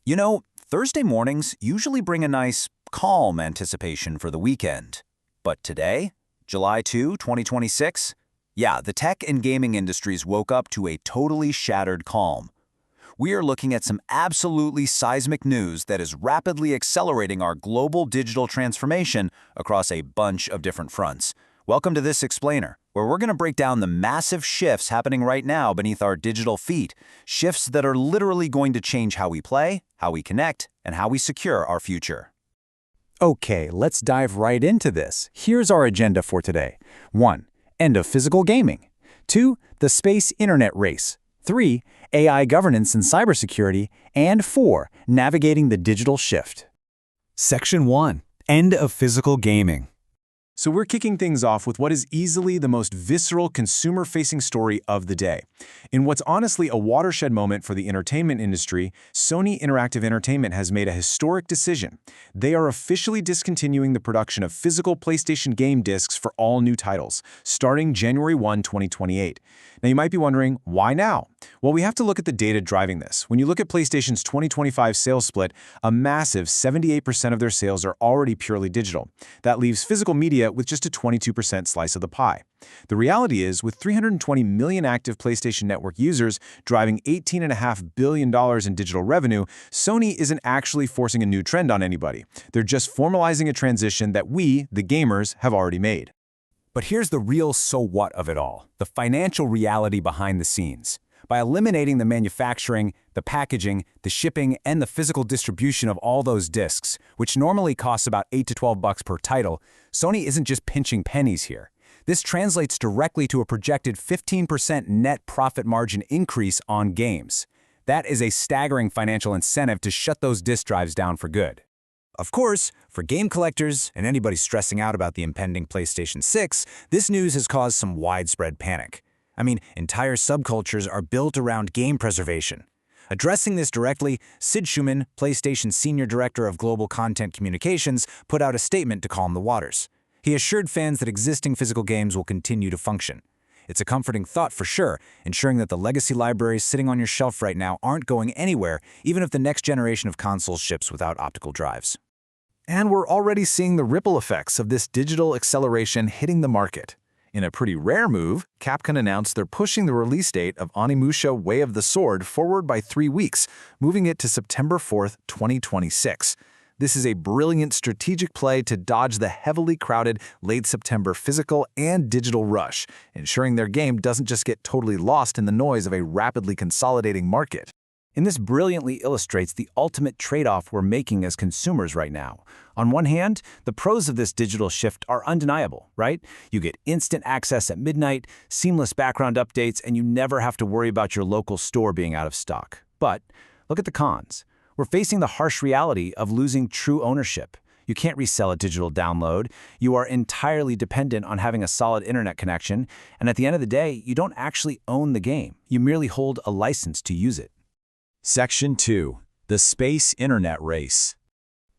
You know, Thursday mornings usually bring a nice, calm anticipation for the weekend. But today, July 2, 2026, yeah, the tech and gaming industries woke up to a totally shattered calm. We are looking at some absolutely seismic news that is rapidly accelerating our global digital transformation across a bunch of different fronts. Welcome to this explainer, where we're going to break down the massive shifts happening right now beneath our digital feet, shifts that are literally going to change how we play, how we connect, and how we secure our future. Okay, let's dive right into this. Here's our agenda for today. 1. End of physical gaming. 2. The space internet race. 3. AI governance and cybersecurity. And 4. Navigating the digital shift. Section 1. End of physical gaming. So we're kicking things off with what is easily the most visceral consumer-facing story of the day. In what's honestly a watershed moment for the entertainment industry, Sony Interactive Entertainment has made a historic decision. They are officially discontinuing the production of physical PlayStation game discs for all new titles, starting January 1, 2028. Now you might be wondering, why now? Well, we have to look at the data driving this. When you look at PlayStation's 2025 sales split, a massive 78% of their sales are already purely digital. That leaves physical media with just a 22% slice of the pie. The reality is, with 320 million active PlayStation Network users driving $18.5 billion in digital revenue, Sony isn't actually forcing a new trend on anybody. They're just formalizing a transition that we, the gamers, have already made. But here's the real so what of it all, the financial reality behind the scenes. By eliminating the manufacturing, the packaging, the shipping, and the physical distribution of all those discs, which normally costs about $8 to $12 per title, Sony isn't just pinching pennies here. This translates directly to a projected 15% net profit margin increase on games. That is a staggering financial incentive to shut those disk drives down for good. Of course, for game collectors and anybody stressing out about the impending PlayStation 6, this news has caused some widespread panic. I mean, entire subcultures are built around game preservation. Addressing this directly, Sid Schumann, PlayStation's Senior Director of Global Content Communications, put out a statement to calm the waters. He assured fans that existing physical games will continue to function. It's a comforting thought for sure, ensuring that the legacy libraries sitting on your shelf right now aren't going anywhere, even if the next generation of consoles ships without optical drives. And we're already seeing the ripple effects of this digital acceleration hitting the market. In a pretty rare move, Capcom announced they're pushing the release date of Onimusha Way of the Sword forward by 3 weeks, moving it to September 4th, 2026. This is a brilliant strategic play to dodge the heavily crowded late September physical and digital rush, ensuring their game doesn't just get totally lost in the noise of a rapidly consolidating market. And this brilliantly illustrates the ultimate trade-off we're making as consumers right now. On one hand, the pros of this digital shift are undeniable, right? You get instant access at midnight, seamless background updates, and you never have to worry about your local store being out of stock. But look at the cons. We're facing the harsh reality of losing true ownership. You can't resell a digital download. You are entirely dependent on having a solid internet connection. And at the end of the day, you don't actually own the game. You merely hold a license to use it. Section 2. The space internet race.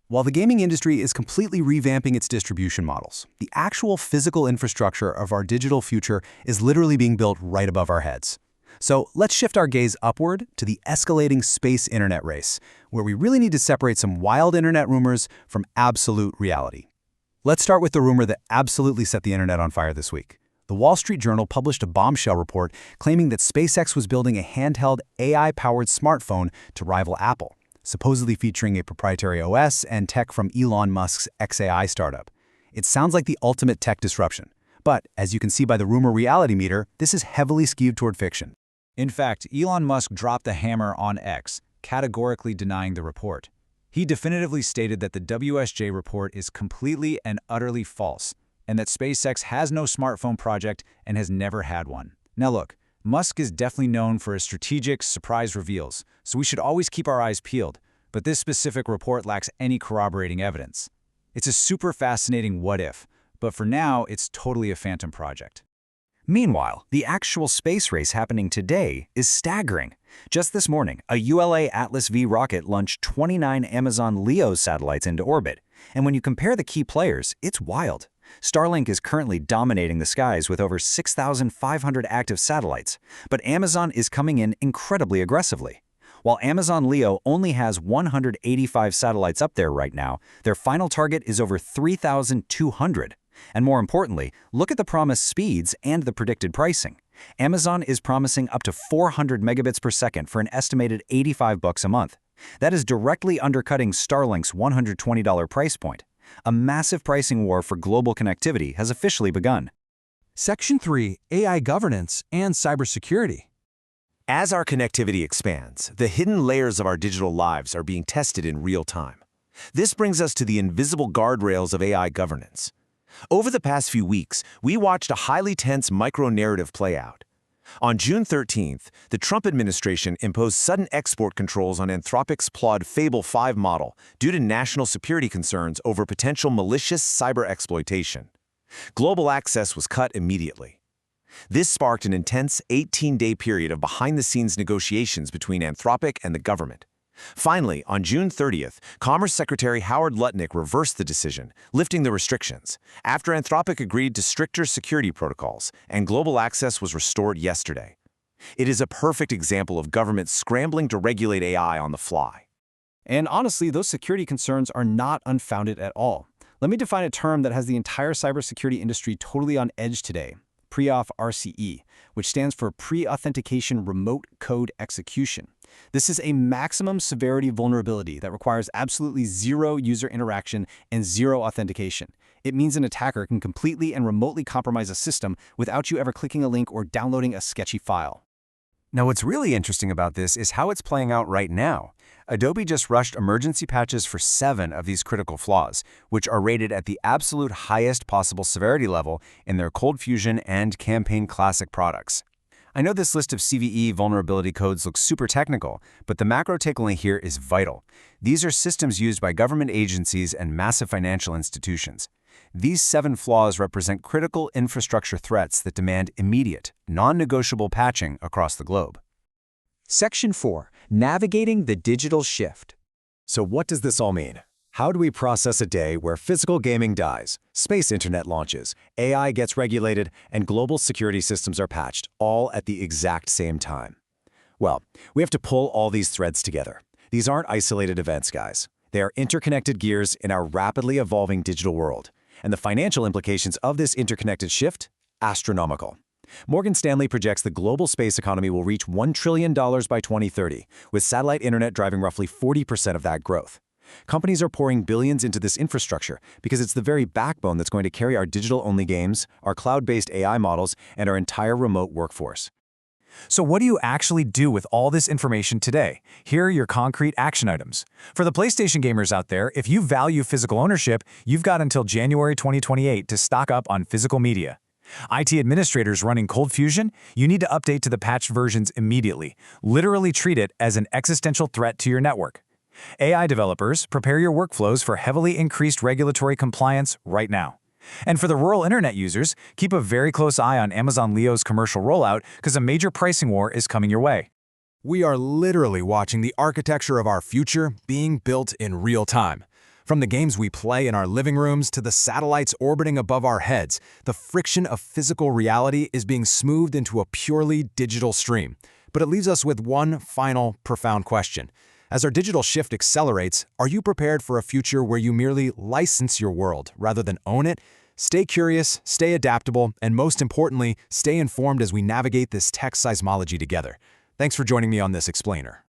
While the gaming industry is completely revamping its distribution models, the actual physical infrastructure of our digital future is literally being built right above our heads. So let's shift our gaze upward to the escalating space internet race, where we really need to separate some wild internet rumors from absolute reality. Let's start with the rumor that absolutely set the internet on fire this week. The Wall Street Journal published a bombshell report claiming that SPACEX was building a handheld AI-powered smartphone to rival Apple, supposedly featuring a proprietary OS and tech from Elon Musk's XAI startup. It sounds like the ultimate tech disruption. But, as you can see by the rumor reality meter, this is heavily skewed toward fiction. In fact, Elon Musk dropped the hammer on X, categorically denying the report. He definitively stated that the WSJ report is completely and utterly false, and that SpaceX has no smartphone project and has never had one. Now look, Musk is definitely known for his strategic surprise reveals, so we should always keep our eyes peeled, but this specific report lacks any corroborating evidence. It's a super fascinating what if, but for now, it's totally a phantom project. Meanwhile, the actual space race happening today is staggering. Just this morning, a ULA Atlas V rocket launched 29 Amazon LEO satellites into orbit. And when you compare the key players, it's wild. Starlink is currently dominating the skies with over 6,500 active satellites, but Amazon is coming in incredibly aggressively. While Amazon Leo only has 185 satellites up there right now, their final target is over 3,200. And more importantly, look at the promised speeds and the predicted pricing. Amazon is promising up to 400 megabits per second for an estimated $85 a month. That is directly undercutting Starlink's $120 price point. A massive pricing war for global connectivity has officially begun. Section 3, AI governance and cybersecurity. As our connectivity expands, the hidden layers of our digital lives are being tested in real time. This brings us to the invisible guardrails of AI governance. Over the past few weeks, we watched a highly tense micro-narrative play out. On June 13th, the Trump administration imposed sudden export controls on Anthropic's Claude Fable 5 model due to national security concerns over potential malicious cyber exploitation. Global access was cut immediately. This sparked an intense 18-day period of behind-the-scenes negotiations between Anthropic and the government. Finally, on June 30th, Commerce Secretary Howard Lutnick reversed the decision, lifting the restrictions, after Anthropic agreed to stricter security protocols, and global access was restored yesterday. It is a perfect example of government scrambling to regulate AI on the fly. And honestly, those security concerns are not unfounded at all. Let me define a term that has the entire cybersecurity industry totally on edge today: Pre-Auth RCE, which stands for Pre-Authentication Remote Code Execution. This is a maximum severity vulnerability that requires absolutely zero user interaction and zero authentication. It means an attacker can completely and remotely compromise a system without you ever clicking a link or downloading a sketchy file. Now, what's really interesting about this is how it's playing out right now. Adobe just rushed emergency patches for 7 of these critical flaws, which are rated at the absolute highest possible severity level in their Cold Fusion and Campaign Classic products. I know this list of CVE vulnerability codes looks super technical, but the macro takeaway here is vital. These are systems used by government agencies and massive financial institutions. These 7 flaws represent critical infrastructure threats that demand immediate, non-negotiable patching across the globe. Section 4. Navigating the digital shift. So what does this all mean? How do we process a day where physical gaming dies, space internet launches, AI gets regulated, and global security systems are patched, all at the exact same time? Well, we have to pull all these threads together. These aren't isolated events, guys. They are interconnected gears in our rapidly evolving digital world. And the financial implications of this interconnected shift? Astronomical. Morgan Stanley projects the global space economy will reach $1 trillion by 2030, with satellite internet driving roughly 40% of that growth. Companies are pouring billions into this infrastructure because it's the very backbone that's going to carry our digital-only games, our cloud-based AI models, and our entire remote workforce. So what do you actually do with all this information today? Here are your concrete action items. For the PlayStation gamers out there, if you value physical ownership, you've got until January 2028 to stock up on physical media. IT administrators running Cold Fusion, you need to update to the patched versions immediately. Literally treat it as an existential threat to your network. AI developers, prepare your workflows for heavily increased regulatory compliance right now. And for the rural internet users, keep a very close eye on Amazon Leo's commercial rollout because a major pricing war is coming your way. We are literally watching the architecture of our future being built in real time. From the games we play in our living rooms to the satellites orbiting above our heads, the friction of physical reality is being smoothed into a purely digital stream. But it leaves us with one final, profound question. As our digital shift accelerates, are you prepared for a future where you merely license your world rather than own it? Stay curious, stay adaptable, and most importantly, stay informed as we navigate this tech seismology together. Thanks for joining me on this explainer.